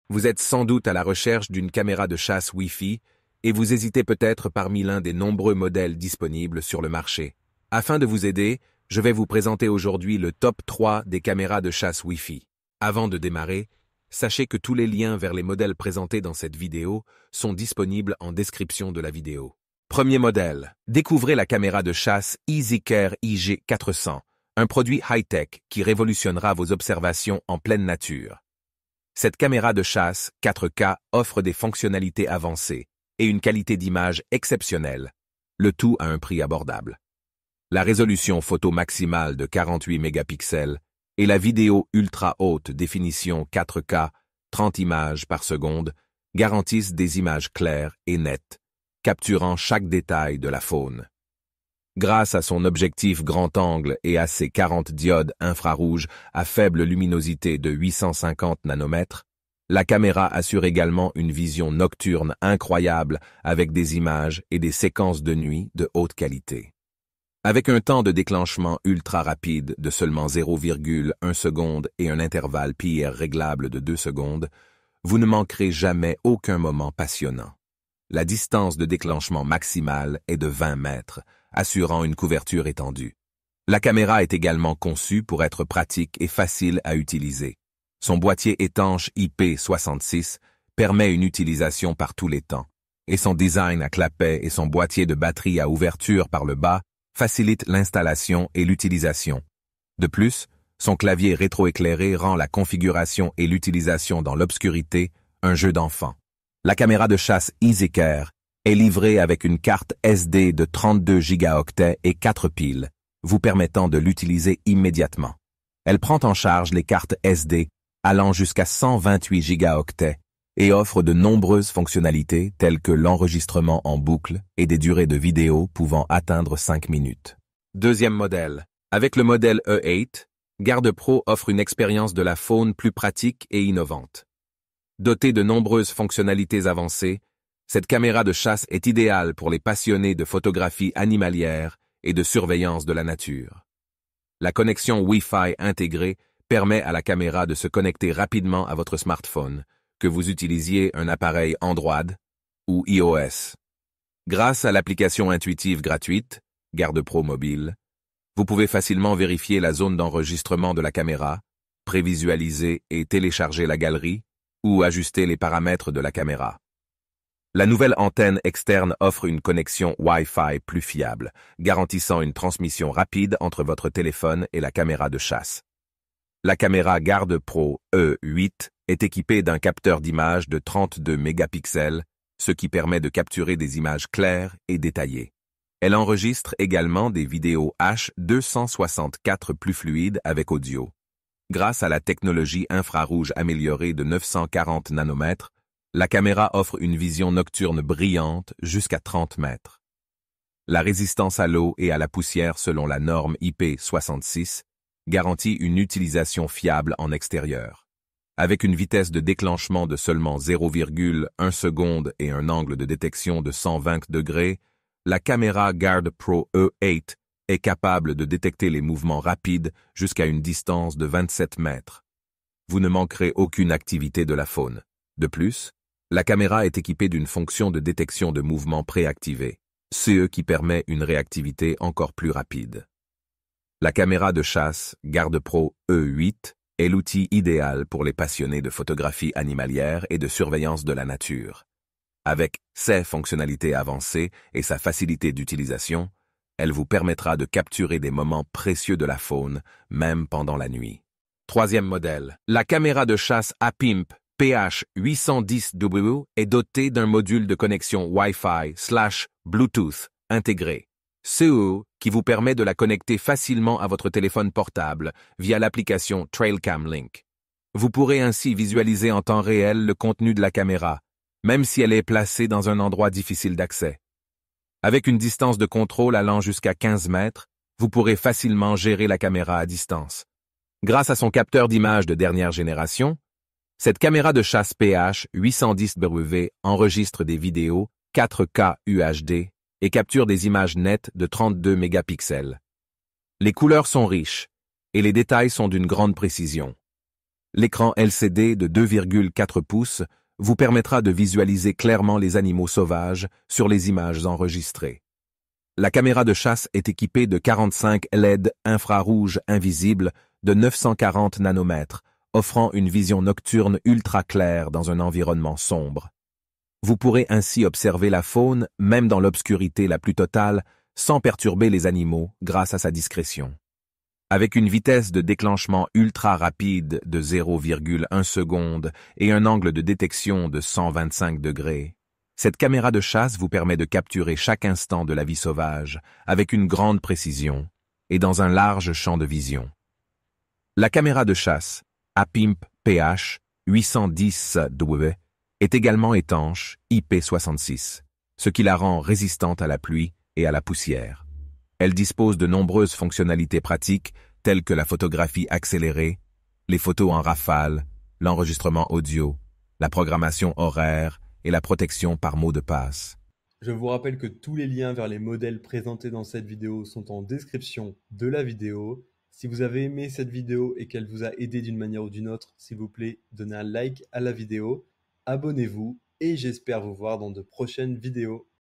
Vous êtes sans doute à la recherche d'une caméra de chasse Wi-Fi et vous hésitez peut-être parmi l'un des nombreux modèles disponibles sur le marché. Afin de vous aider, je vais vous présenter aujourd'hui le top 3 des caméras de chasse Wi-Fi. Avant de démarrer, sachez que tous les liens vers les modèles présentés dans cette vidéo sont disponibles en description de la vidéo. Premier modèle. Découvrez la caméra de chasse EasyCare IG400, un produit high-tech qui révolutionnera vos observations en pleine nature. Cette caméra de chasse 4K offre des fonctionnalités avancées et une qualité d'image exceptionnelle, le tout à un prix abordable. La résolution photo maximale de 48 mégapixels et la vidéo ultra haute définition 4K, 30 images par seconde, garantissent des images claires et nettes, capturant chaque détail de la faune. Grâce à son objectif grand angle et à ses 40 diodes infrarouges à faible luminosité de 850 nanomètres, la caméra assure également une vision nocturne incroyable avec des images et des séquences de nuit de haute qualité. Avec un temps de déclenchement ultra rapide de seulement 0,1 seconde et un intervalle PIR réglable de 2 secondes, vous ne manquerez jamais aucun moment passionnant. La distance de déclenchement maximale est de 20 mètres, assurant une couverture étendue. La caméra est également conçue pour être pratique et facile à utiliser. Son boîtier étanche IP66 permet une utilisation par tous les temps, et son design à clapet et son boîtier de batterie à ouverture par le bas facilitent l'installation et l'utilisation. De plus, son clavier rétroéclairé rend la configuration et l'utilisation dans l'obscurité un jeu d'enfant. La caméra de chasse EasyCare est livrée avec une carte SD de 32 gigaoctets et 4 piles, vous permettant de l'utiliser immédiatement. Elle prend en charge les cartes SD allant jusqu'à 128 gigaoctets et offre de nombreuses fonctionnalités telles que l'enregistrement en boucle et des durées de vidéo pouvant atteindre 5 minutes. Deuxième modèle. Avec le modèle E8, GuardPro offre une expérience de la faune plus pratique et innovante. Dotée de nombreuses fonctionnalités avancées, cette caméra de chasse est idéale pour les passionnés de photographie animalière et de surveillance de la nature. La connexion Wi-Fi intégrée permet à la caméra de se connecter rapidement à votre smartphone, que vous utilisiez un appareil Android ou iOS. Grâce à l'application intuitive gratuite, GuardPro Mobile, vous pouvez facilement vérifier la zone d'enregistrement de la caméra, prévisualiser et télécharger la galerie ou ajuster les paramètres de la caméra. La nouvelle antenne externe offre une connexion Wi-Fi plus fiable, garantissant une transmission rapide entre votre téléphone et la caméra de chasse. La caméra GuardPro E8 est équipée d'un capteur d'image de 32 mégapixels, ce qui permet de capturer des images claires et détaillées. Elle enregistre également des vidéos H264 plus fluides avec audio. Grâce à la technologie infrarouge améliorée de 940 nanomètres, la caméra offre une vision nocturne brillante jusqu'à 30 mètres. La résistance à l'eau et à la poussière selon la norme IP66 garantit une utilisation fiable en extérieur. Avec une vitesse de déclenchement de seulement 0,1 seconde et un angle de détection de 120 degrés, la caméra GuardPro E8 est capable de détecter les mouvements rapides jusqu'à une distance de 27 mètres. Vous ne manquerez aucune activité de la faune. De plus, la caméra est équipée d'une fonction de détection de mouvement préactivée, ce qui permet une réactivité encore plus rapide. La caméra de chasse GuardPro E8 est l'outil idéal pour les passionnés de photographie animalière et de surveillance de la nature. Avec ses fonctionnalités avancées et sa facilité d'utilisation, elle vous permettra de capturer des moments précieux de la faune, même pendant la nuit. Troisième modèle. La caméra de chasse APIMP PH810W est dotée d'un module de connexion Wi-Fi/Bluetooth intégré, ce qui vous permet de la connecter facilement à votre téléphone portable via l'application TrailCam Link. Vous pourrez ainsi visualiser en temps réel le contenu de la caméra, même si elle est placée dans un endroit difficile d'accès. Avec une distance de contrôle allant jusqu'à 15 mètres, vous pourrez facilement gérer la caméra à distance. Grâce à son capteur d'image de dernière génération, cette caméra de chasse PH810W enregistre des vidéos 4K UHD et capture des images nettes de 32 mégapixels. Les couleurs sont riches et les détails sont d'une grande précision. L'écran LCD de 2,4 pouces vous permettra de visualiser clairement les animaux sauvages sur les images enregistrées. La caméra de chasse est équipée de 45 LED infrarouge invisibles de 940 nanomètres, offrant une vision nocturne ultra claire dans un environnement sombre. Vous pourrez ainsi observer la faune, même dans l'obscurité la plus totale, sans perturber les animaux grâce à sa discrétion. Avec une vitesse de déclenchement ultra rapide de 0,1 seconde et un angle de détection de 125 degrés, cette caméra de chasse vous permet de capturer chaque instant de la vie sauvage avec une grande précision et dans un large champ de vision. La caméra de chasse APIMP PH 810W est également étanche IP66, ce qui la rend résistante à la pluie et à la poussière. Elle dispose de nombreuses fonctionnalités pratiques telles que la photographie accélérée, les photos en rafale, l'enregistrement audio, la programmation horaire et la protection par mot de passe. Je vous rappelle que tous les liens vers les modèles présentés dans cette vidéo sont en description de la vidéo. Si vous avez aimé cette vidéo et qu'elle vous a aidé d'une manière ou d'une autre, s'il vous plaît, donnez un like à la vidéo, abonnez-vous et j'espère vous voir dans de prochaines vidéos.